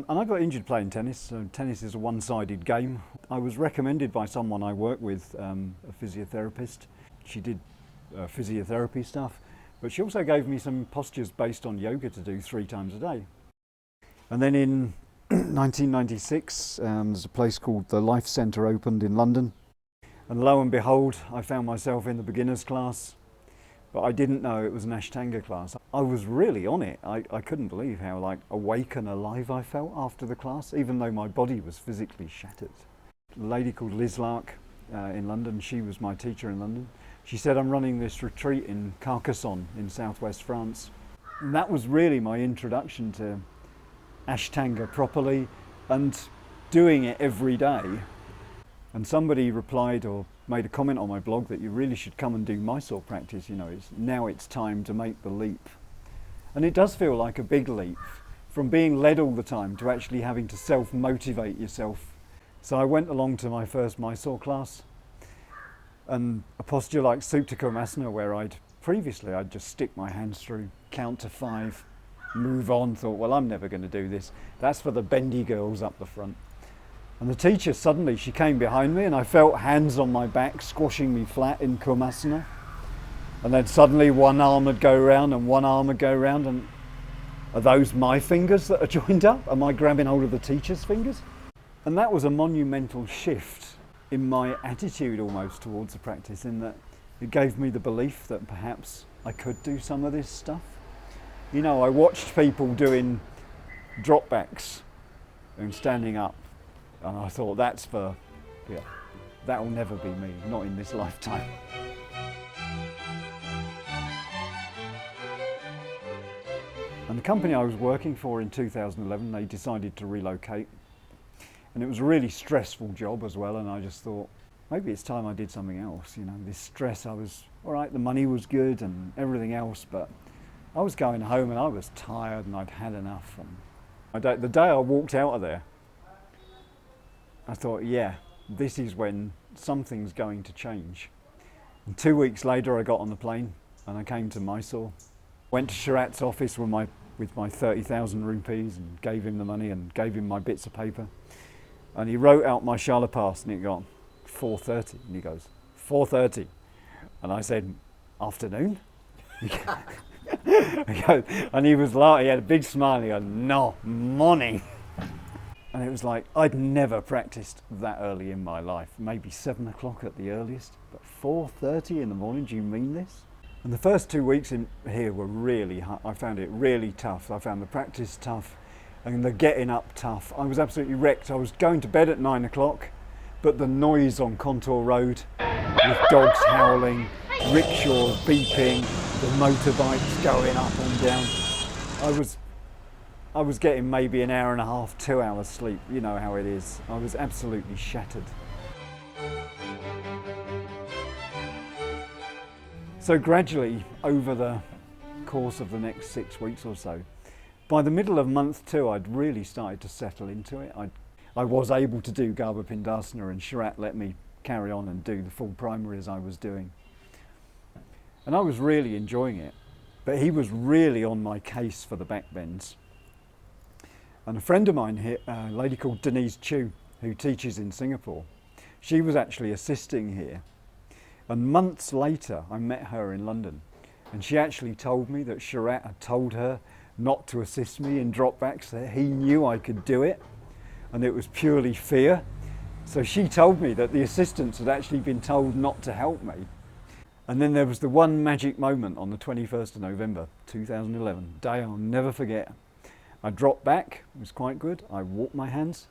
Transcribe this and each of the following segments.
And I got injured playing tennis, so tennis is a one-sided game. I was recommended by someone I work with, a physiotherapist. She did physiotherapy stuff, but she also gave me some postures based on yoga to do 3 times a day. And then in 1996, there's a place called the Life Centre opened in London. And lo and behold, I found myself in the beginners class, but I didn't know it was an Ashtanga class. I was really on it. I couldn't believe how awake and alive I felt after the class, even though my body was physically shattered. A lady called Liz Lark in London, she was my teacher in London. She said, I'm running this retreat in Carcassonne in southwest France. And that was really my introduction to Ashtanga properly and doing it every day. And somebody replied or made a comment on my blog that you really should come and do Mysore practice, now it's time to make the leap. And it does feel like a big leap, from being led all the time to actually having to self-motivate yourself. So I went along to my first Mysore class, and a posture like Supta Kurmasana, where I'd just stick my hands through, count to 5, move on, thought, well, I'm never going to do this. That's for the bendy girls up the front. And the teacher, suddenly, she came behind me and I felt hands on my back squashing me flat in Kurmasana. And then suddenly one arm would go around and one arm would go around, and are those my fingers that are joined up? Am I grabbing hold of the teacher's fingers? And that was a monumental shift in my attitude almost towards the practice, in that it gave me the belief that perhaps I could do some of this stuff. I watched people doing drop backs and standing up, and I thought, that'll never be me, not in this lifetime. And the company I was working for in 2011, they decided to relocate. And it was a really stressful job as well, and I just thought, maybe it's time I did something else. This stress, I was, all right, the money was good and everything else, but I was going home and I was tired and I'd had enough. And the day I walked out of there, I thought, yeah, this is when something's going to change. And 2 weeks later, I got on the plane and I came to Mysore. Went to Sharat's office with my 30,000 rupees and gave him the money and gave him my bits of paper. And he wrote out my Shala pass and it got 4:30. And he goes, 4:30. And I said, afternoon? And he was like, he had a big smile. He goes, no, morning. And it was like, I'd never practiced that early in my life, maybe 7 o'clock at the earliest, but 4:30 in the morning, do you mean this? And the first 2 weeks in here were really hard. I found it really tough. I found the practice tough and the getting up tough. I was absolutely wrecked. I was going to bed at 9 o'clock, but the noise on Contour Road with dogs howling, rickshaws beeping, the motorbikes going up and down. I was getting maybe an hour and a half, 2 hours sleep. You know how it is. I was absolutely shattered. So gradually, over the course of the next 6 weeks or so, by the middle of month 2, I'd really started to settle into it. I was able to do Garbha Pindasana, and Sharat let me carry on and do the full primary as I was doing. And I was really enjoying it, but he was really on my case for the back bends. And a friend of mine here, a lady called Denise Chu, who teaches in Singapore, she was actually assisting here. And months later, I met her in London, and she actually told me that Sharat had told her not to assist me in drop backs, that he knew I could do it, and it was purely fear. So she told me that the assistants had actually been told not to help me. And then there was the one magic moment on the 21st of November, 2011, day I'll never forget. I dropped back, it was quite good, I walked my hands,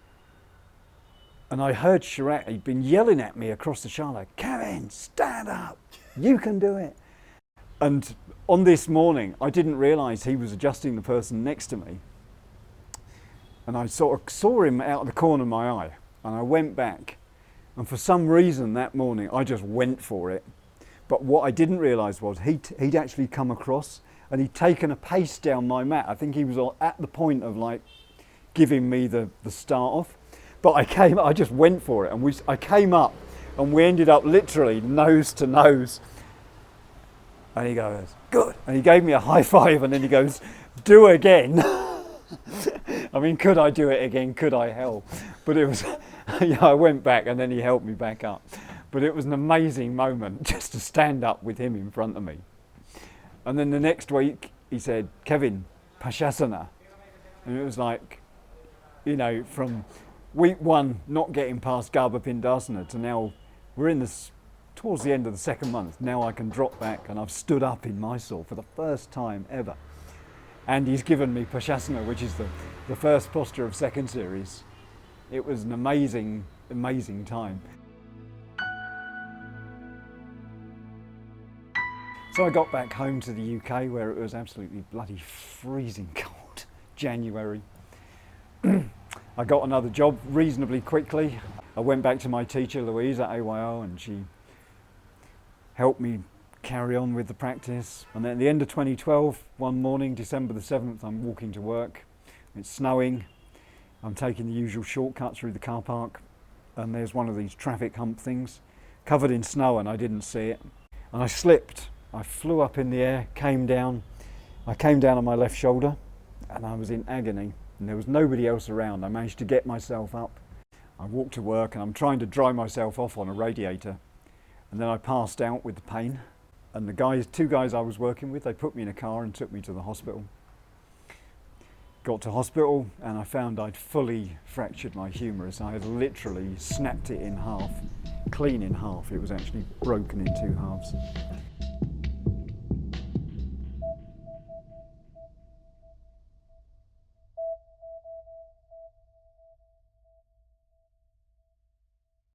and I heard Sharat, he'd been yelling at me across the shala, Kevin, stand up, you can do it. And on this morning, I didn't realise he was adjusting the person next to me. And I sort of saw him out of the corner of my eye, and I went back. And for some reason that morning, I just went for it. But what I didn't realise was he'd actually come across and he'd taken a pace down my mat. I think he was at the point of giving me the start off. But I just went for it, and I came up and we ended up literally nose to nose. And he goes, good. And he gave me a high five, and then he goes, do again. I mean, could I do it again? Could I? Hell. But it was, yeah, I went back and then he helped me back up. But it was an amazing moment just to stand up with him in front of me. And then the next week he said, Kevin, Pashasana. And it was like, you know, from week one not getting past Garbha Pindasana to now we're in this towards the end of the second month. Now I can drop back and I've stood up in Mysore for the first time ever. And he's given me Pashasana, which is the first posture of second series. It was an amazing, amazing time. So I got back home to the UK where it was absolutely bloody freezing cold, January. I got another job reasonably quickly. I went back to my teacher, Louise, at AYO, and she helped me carry on with the practice. And then at the end of 2012, one morning, December the 7th, I'm walking to work. It's snowing. I'm taking the usual shortcut through the car park, and there's one of these traffic hump things covered in snow, and I didn't see it. And I slipped. I flew up in the air, came down. I came down on my left shoulder, and I was in agony. And there was nobody else around. I managed to get myself up. I walked to work, and I'm trying to dry myself off on a radiator. And then I passed out with the pain. And the two guys I was working with, they put me in a car and took me to the hospital. Got to hospital and I found I'd fully fractured my humerus. I had literally snapped it in half, clean in half. It was actually broken in two halves.